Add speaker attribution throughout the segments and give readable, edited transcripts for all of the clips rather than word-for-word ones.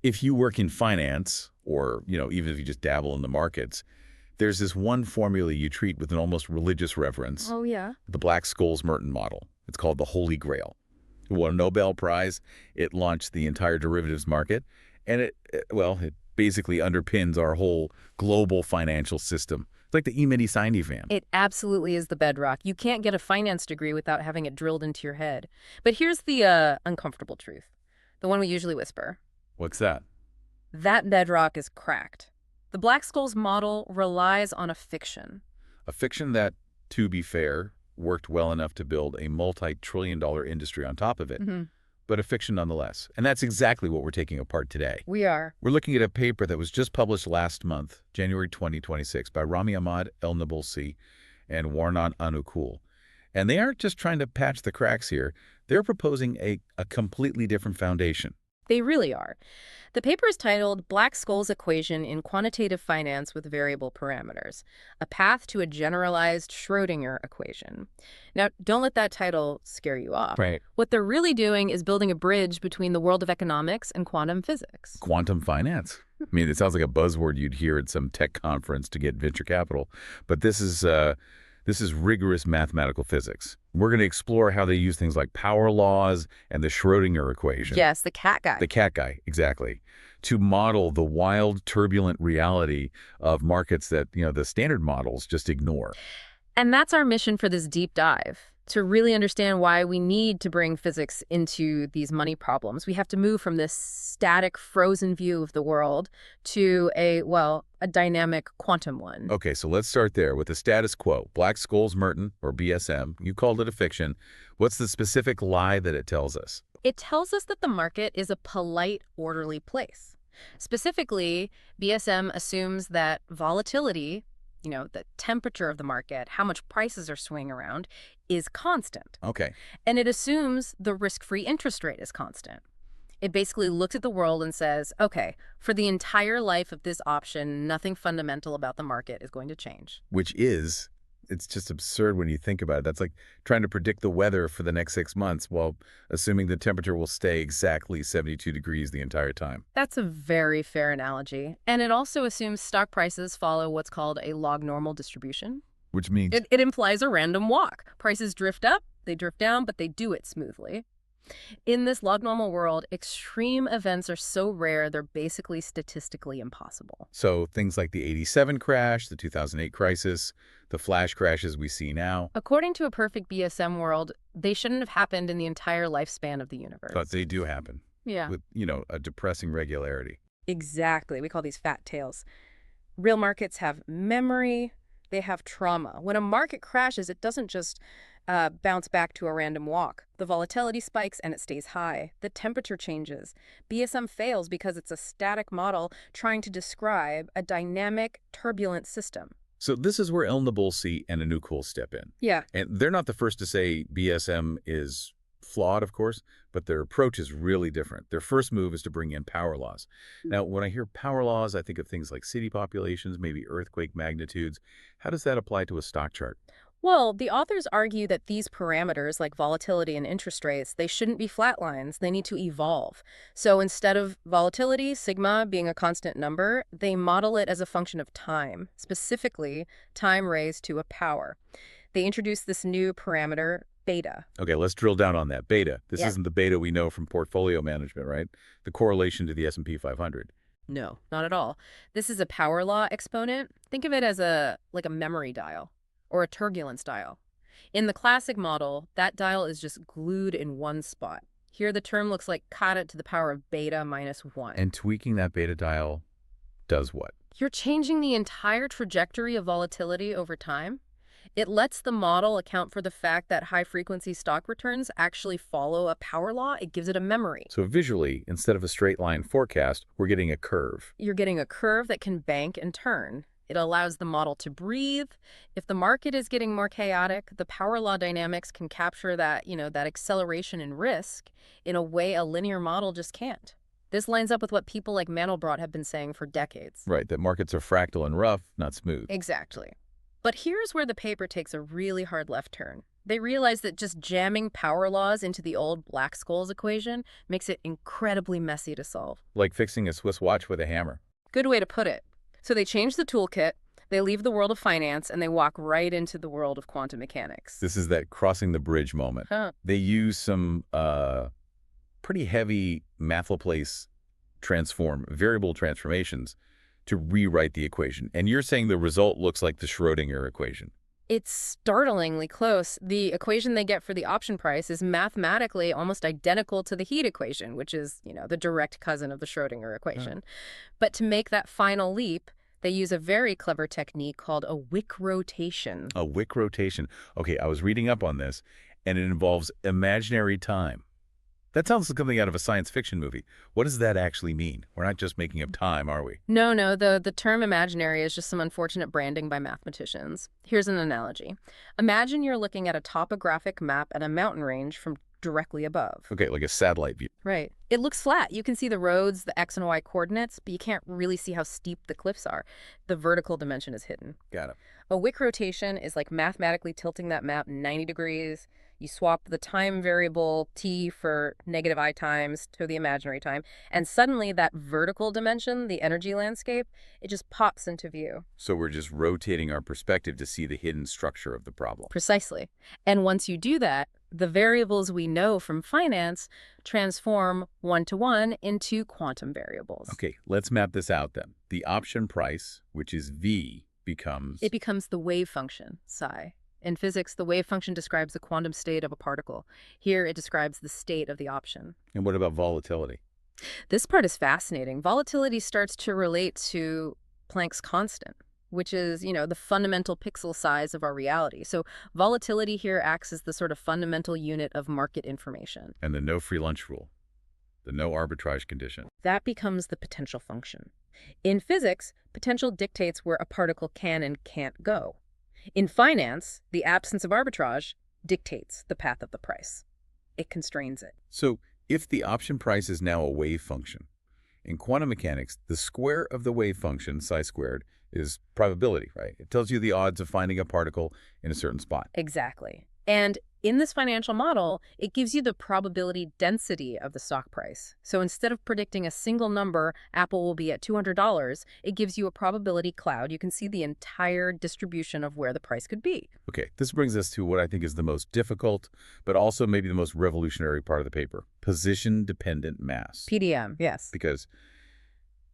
Speaker 1: if you work in finance or, even if you just dabble in the markets, there's this one formula you treat with an almost religious reverence.
Speaker 2: Oh, yeah?
Speaker 1: The Black-Scholes-Merton model. It's called the Holy Grail. It won a Nobel Prize. It launched the entire derivatives market. And it basically underpins our whole global financial system. It's like the E-mini-Sine fam.
Speaker 2: It absolutely is the bedrock. You can't get a finance degree without having it drilled into your head. But here's the uncomfortable truth, the one we usually whisper.
Speaker 1: What's that?
Speaker 2: That bedrock is cracked. The Black-Scholes model relies on a fiction.
Speaker 1: A fiction that, to be fair, worked well enough to build a multi-trillion-dollar industry on top of it. But a fiction nonetheless. And that's exactly what we're taking apart today.
Speaker 2: We are.
Speaker 1: We're looking at a paper that was just published last month, January 2026, by Rami Ahmad El-Nabulsi and Warnan Anukul. And they aren't just trying to patch the cracks here. They're proposing a completely different foundation.
Speaker 2: They really are. The paper is titled Black-Scholes Equation in Quantitative Finance with Variable Parameters, a Path to a Generalized Schrödinger Equation. Now, don't let that title scare you off.
Speaker 1: Right.
Speaker 2: What they're really doing is building a bridge between the world of economics and quantum physics.
Speaker 1: Quantum finance. I mean, it sounds like a buzzword you'd hear at some tech conference to get venture capital. But this is rigorous mathematical physics. We're going to explore how they use things like power laws and the Schrödinger equation.
Speaker 2: Yes, the cat guy.
Speaker 1: The cat guy, exactly. To model the wild, turbulent reality of markets that, the standard models just ignore.
Speaker 2: And that's our mission for this deep dive. To really understand why we need to bring physics into these money problems, we have to move from this static, frozen view of the world to a dynamic quantum one.
Speaker 1: Okay, so let's start there with the status quo. Black-Scholes-Merton, or BSM, you called it a fiction. What's the specific lie that it tells us?
Speaker 2: It tells us that the market is a polite, orderly place. Specifically, BSM assumes that volatility, the temperature of the market, how much prices are swinging around, is constant.
Speaker 1: Okay.
Speaker 2: And it assumes the risk-free interest rate is constant. It basically looks at the world and says, okay, for the entire life of this option, nothing fundamental about the market is going to change.
Speaker 1: It's just absurd when you think about it. That's like trying to predict the weather for the next 6 months while assuming the temperature will stay exactly 72 degrees the entire time.
Speaker 2: That's a very fair analogy. And it also assumes stock prices follow what's called a log-normal distribution.
Speaker 1: Which means?
Speaker 2: It implies a random walk. Prices drift up, they drift down, but they do it smoothly. In this log-normal world, extreme events are so rare, they're basically statistically impossible.
Speaker 1: So things like the 87 crash, the 2008 crisis, the flash crashes we see now.
Speaker 2: According to a perfect BSM world, they shouldn't have happened in the entire lifespan of the universe.
Speaker 1: But they do happen.
Speaker 2: Yeah.
Speaker 1: With, a depressing regularity.
Speaker 2: Exactly. We call these fat tails. Real markets have memory. They have trauma. When a market crashes, it doesn't just bounce back to a random walk. The volatility spikes and it stays high. The temperature changes. BSM fails because it's a static model trying to describe a dynamic, turbulent system.
Speaker 1: So this is where El-Nabulsi and Anukul step in.
Speaker 2: Yeah.
Speaker 1: And they're not the first to say BSM is flawed, of course, but their approach is really different. Their first move is to bring in power laws. Now, when I hear power laws, I think of things like city populations, maybe earthquake magnitudes. How does that apply to a stock chart?
Speaker 2: Well, the authors argue that these parameters, like volatility and interest rates, they shouldn't be flat lines. They need to evolve. So instead of volatility, sigma, being a constant number, they model it as a function of time, specifically time raised to a power. They introduce this new parameter, beta.
Speaker 1: Okay, let's drill down on that. Beta. This isn't the beta we know from portfolio management, right? The correlation to the S&P 500.
Speaker 2: No, not at all. This is a power law exponent. Think of it as a memory dial or a turbulence dial. In the classic model, that dial is just glued in one spot. Here, the term looks like cot to the power of beta minus 1.
Speaker 1: And tweaking that beta dial does what?
Speaker 2: You're changing the entire trajectory of volatility over time. It lets the model account for the fact that high-frequency stock returns actually follow a power law. It gives it a memory.
Speaker 1: So visually, instead of a straight line forecast, we're getting a curve.
Speaker 2: You're getting a curve that can bank and turn. It allows the model to breathe. If the market is getting more chaotic, the power law dynamics can capture that, that acceleration in risk in a way a linear model just can't. This lines up with what people like Mandelbrot have been saying for decades.
Speaker 1: Right, that markets are fractal and rough, not smooth.
Speaker 2: Exactly. But here's where the paper takes a really hard left turn. They realized that just jamming power laws into the old Black-Scholes equation makes it incredibly messy to solve.
Speaker 1: Like fixing a Swiss watch with a hammer.
Speaker 2: Good way to put it. So they change the toolkit, they leave the world of finance, and they walk right into the world of quantum mechanics.
Speaker 1: This is that crossing the bridge moment.
Speaker 2: Huh.
Speaker 1: They use some pretty heavy Laplace variable transformations to rewrite the equation. And you're saying the result looks like the Schrödinger equation.
Speaker 2: It's startlingly close. The equation they get for the option price is mathematically almost identical to the heat equation, which is, the direct cousin of the Schrödinger equation. But to make that final leap, they use a very clever technique called a Wick rotation.
Speaker 1: A Wick rotation. Okay, I was reading up on this, and it involves imaginary time. That sounds like something out of a science fiction movie. What does that actually mean? We're not just making up time, are we?
Speaker 2: No, the term imaginary is just some unfortunate branding by mathematicians. Here's an analogy. Imagine you're looking at a topographic map at a mountain range from directly above.
Speaker 1: Okay, like a satellite view.
Speaker 2: Right. It looks flat. You can see the roads, the X and Y coordinates, but you can't really see how steep the cliffs are. The vertical dimension is hidden.
Speaker 1: Got it.
Speaker 2: A Wick rotation is like mathematically tilting that map 90 degrees. You swap the time variable t for negative I times to the imaginary time, and suddenly that vertical dimension, the energy landscape, it just pops into view.
Speaker 1: So we're just rotating our perspective to see the hidden structure of the problem.
Speaker 2: Precisely. And once you do that, the variables we know from finance transform one-to-one into quantum variables.
Speaker 1: Okay, let's map this out then. The option price, which is V, becomes...
Speaker 2: It becomes the wave function, psi. In physics, the wave function describes the quantum state of a particle. Here, it describes the state of the option.
Speaker 1: And what about volatility?
Speaker 2: This part is fascinating. Volatility starts to relate to Planck's constant, which is, the fundamental pixel size of our reality. So volatility here acts as the sort of fundamental unit of market information.
Speaker 1: And the no free lunch rule, the no arbitrage condition.
Speaker 2: That becomes the potential function. In physics, potential dictates where a particle can and can't go. In finance, the absence of arbitrage dictates the path of the price. It constrains it.
Speaker 1: So if the option price is now a wave function, in quantum mechanics, the square of the wave function, psi squared, is probability, right? It tells you the odds of finding a particle in a certain spot.
Speaker 2: Exactly. And in this financial model, it gives you the probability density of the stock price. So instead of predicting a single number, Apple will be at $200, it gives you a probability cloud. You can see the entire distribution of where the price could be.
Speaker 1: Okay, this brings us to what I think is the most difficult, but also maybe the most revolutionary part of the paper, position-dependent mass.
Speaker 2: PDM, yes.
Speaker 1: Because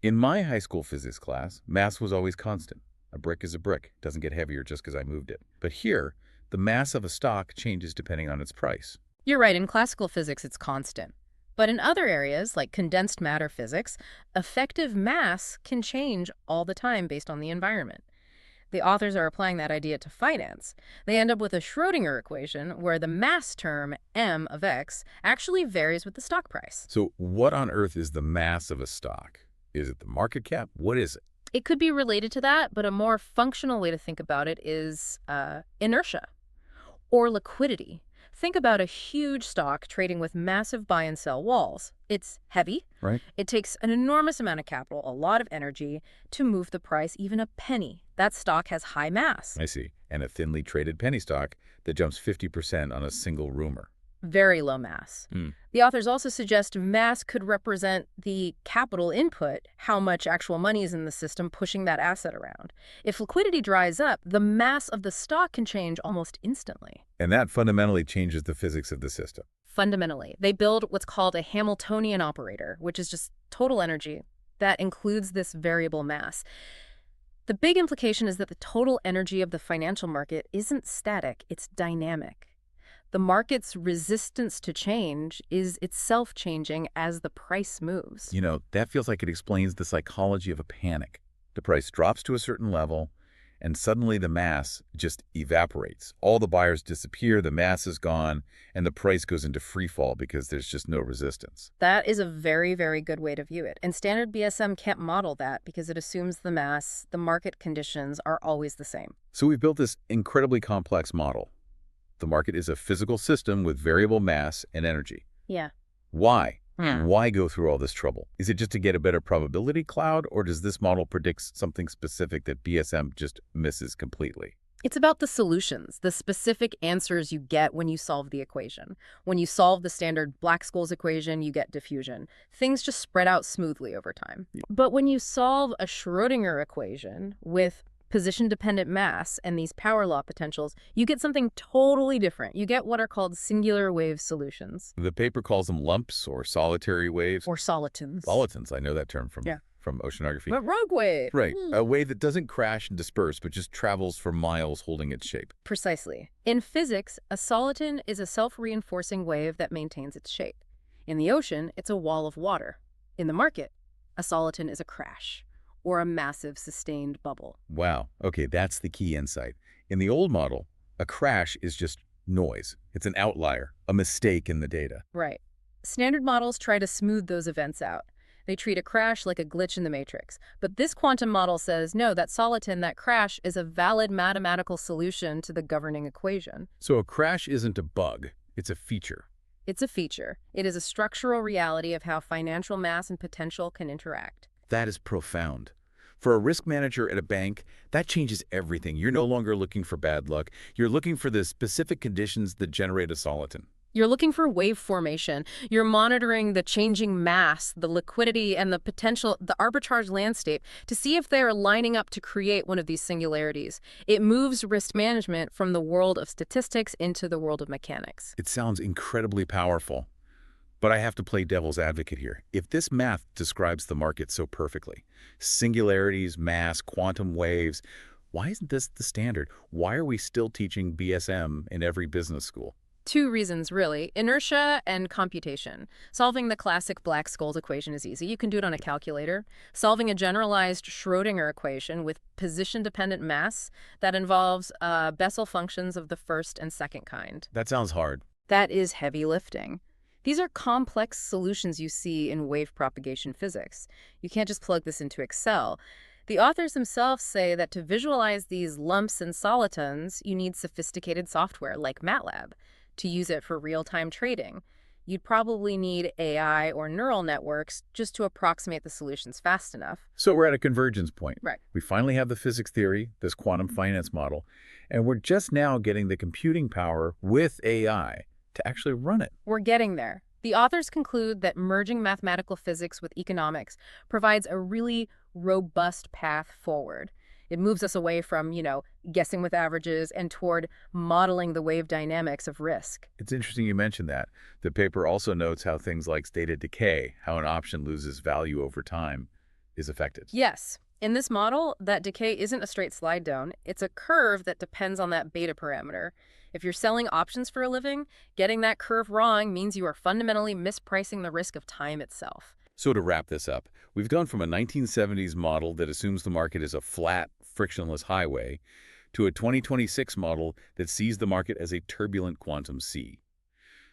Speaker 1: in my high school physics class, mass was always constant. A brick is a brick. It doesn't get heavier just because I moved it. But here, the mass of a stock changes depending on its price.
Speaker 2: You're right, in classical physics it's constant. But in other areas, like condensed matter physics, effective mass can change all the time based on the environment. The authors are applying that idea to finance. They end up with a Schrödinger equation where the mass term, m of x, actually varies with the stock price.
Speaker 1: So what on earth is the mass of a stock? Is it the market cap? What is it?
Speaker 2: It could be related to that, but a more functional way to think about it is inertia or liquidity. Think about a huge stock trading with massive buy and sell walls. It's heavy.
Speaker 1: Right.
Speaker 2: It takes an enormous amount of capital, a lot of energy, to move the price even a penny. That stock has high mass.
Speaker 1: I see. And a thinly traded penny stock that jumps 50% on a single rumor.
Speaker 2: Very low mass. The authors also suggest mass could represent the capital input, how much actual money is in the system pushing that asset around. If liquidity dries up, the mass of the stock can change almost instantly.
Speaker 1: And that fundamentally changes the physics of the system.
Speaker 2: Fundamentally, they build what's called a Hamiltonian operator, which is just total energy that includes this variable mass. The big implication is that the total energy of the financial market isn't static, it's dynamic. The market's resistance to change is itself changing as the price moves.
Speaker 1: That feels like it explains the psychology of a panic. The price drops to a certain level, and suddenly the mass just evaporates. All the buyers disappear, the mass is gone, and the price goes into free fall because there's just no resistance.
Speaker 2: That is a very, very good way to view it. And standard BSM can't model that because it assumes the mass, the market conditions are always the same.
Speaker 1: So we've built this incredibly complex model. The market is a physical system with variable mass and energy.
Speaker 2: Yeah.
Speaker 1: Why? Why go through all this trouble? Is it just to get a better probability cloud, or does this model predict something specific that BSM just misses completely?
Speaker 2: It's about the solutions, the specific answers you get when you solve the equation. When you solve the standard Black-Scholes equation, you get diffusion. Things just spread out smoothly over time. But when you solve a Schrödinger equation with position-dependent mass and these power law potentials, you get something totally different. You get what are called singular wave solutions.
Speaker 1: The paper calls them lumps or solitary waves.
Speaker 2: Or solitons.
Speaker 1: Solitons, I know that term from
Speaker 2: Yeah.
Speaker 1: oceanography.
Speaker 2: But rogue wave.
Speaker 1: Right, a wave that doesn't crash and disperse, but just travels for miles holding its shape.
Speaker 2: Precisely. In physics, a soliton is a self-reinforcing wave that maintains its shape. In the ocean, it's a wall of water. In the market, a soliton is a crash, or a massive sustained bubble.
Speaker 1: Wow, okay, that's the key insight. In the old model, a crash is just noise. It's an outlier, a mistake in the data.
Speaker 2: Right. Standard models try to smooth those events out. They treat a crash like a glitch in the matrix. But this quantum model says, no, that soliton, that crash, is a valid mathematical solution to the governing equation.
Speaker 1: So a crash isn't a bug, it's a feature.
Speaker 2: It's a feature. It is a structural reality of how financial mass and potential can interact.
Speaker 1: That is profound. For a risk manager at a bank, that changes everything. You're no longer looking for bad luck. You're looking for the specific conditions that generate a soliton.
Speaker 2: You're looking for wave formation. You're monitoring the changing mass, the liquidity, and the potential, the arbitrage landscape to see if they're lining up to create one of these singularities. It moves risk management from the world of statistics into the world of mechanics.
Speaker 1: It sounds incredibly powerful. But I have to play devil's advocate here. If this math describes the market so perfectly, singularities, mass, quantum waves, why isn't this the standard? Why are we still teaching BSM in every business school?
Speaker 2: Two reasons, really. Inertia and computation. Solving the classic Black-Scholes equation is easy. You can do it on a calculator. Solving a generalized Schrödinger equation with position-dependent mass that involves Bessel functions of the first and second kind.
Speaker 1: That sounds hard.
Speaker 2: That is heavy lifting. These are complex solutions you see in wave propagation physics. You can't just plug this into Excel. The authors themselves say that to visualize these lumps and solitons, you need sophisticated software like MATLAB. To use it for real-time trading, you'd probably need AI or neural networks just to approximate the solutions fast enough.
Speaker 1: So we're at a convergence point.
Speaker 2: Right.
Speaker 1: We finally have the physics theory, this quantum finance model, and we're just now getting the computing power with AI to actually run it.
Speaker 2: We're getting there. The authors conclude that merging mathematical physics with economics provides a really robust path forward. It moves us away from, guessing with averages and toward modeling the wave dynamics of risk.
Speaker 1: It's interesting you mentioned that. The paper also notes how things like stated decay, how an option loses value over time, is affected.
Speaker 2: Yes. In this model, that decay isn't a straight slide down. It's a curve that depends on that beta parameter. If you're selling options for a living, getting that curve wrong means you are fundamentally mispricing the risk of time itself.
Speaker 1: So to wrap this up, we've gone from a 1970s model that assumes the market is a flat, frictionless highway to a 2026 model that sees the market as a turbulent quantum sea.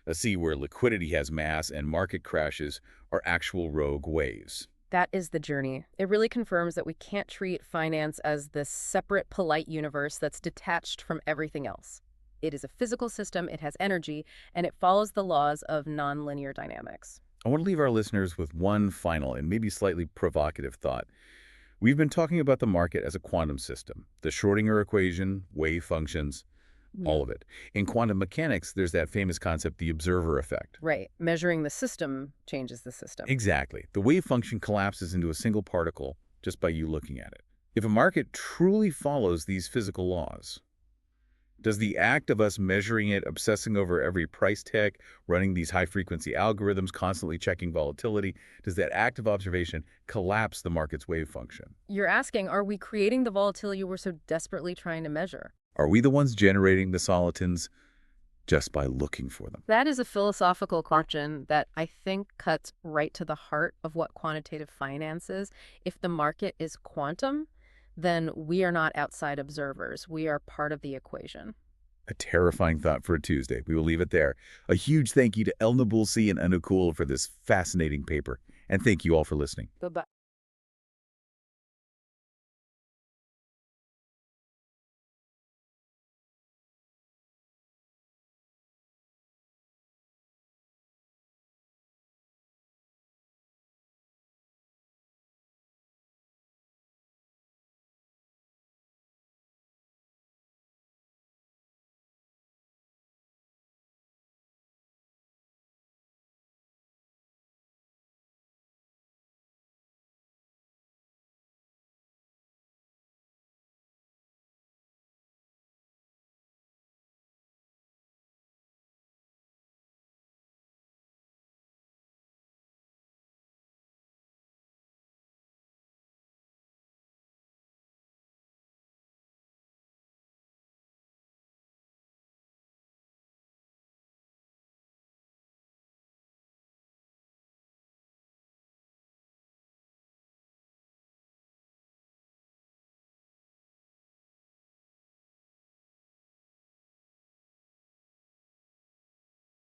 Speaker 1: A sea where liquidity has mass and market crashes are actual rogue waves.
Speaker 2: That is the journey. It really confirms that we can't treat finance as this separate, polite universe that's detached from everything else. It is a physical system, it has energy, and it follows the laws of nonlinear dynamics.
Speaker 1: I want to leave our listeners with one final and maybe slightly provocative thought. We've been talking about the market as a quantum system, the Schrödinger equation, wave functions, all of it. In quantum mechanics, there's that famous concept, the observer effect.
Speaker 2: Right. Measuring the system changes the system.
Speaker 1: Exactly. The wave function collapses into a single particle just by you looking at it. If a market truly follows these physical laws, does the act of us measuring it, obsessing over every price tag, running these high-frequency algorithms, constantly checking volatility, does that act of observation collapse the market's wave function?
Speaker 2: You're asking, are we creating the volatility we're so desperately trying to measure?
Speaker 1: Are we the ones generating the solitons just by looking for them?
Speaker 2: That is a philosophical question that I think cuts right to the heart of what quantitative finance is. If the market is quantum, then we are not outside observers. We are part of the equation.
Speaker 1: A terrifying thought for a Tuesday. We will leave it there. A huge thank you to El Nabulsi and Anukul for this fascinating paper. And thank you all for listening.
Speaker 2: Bye-bye.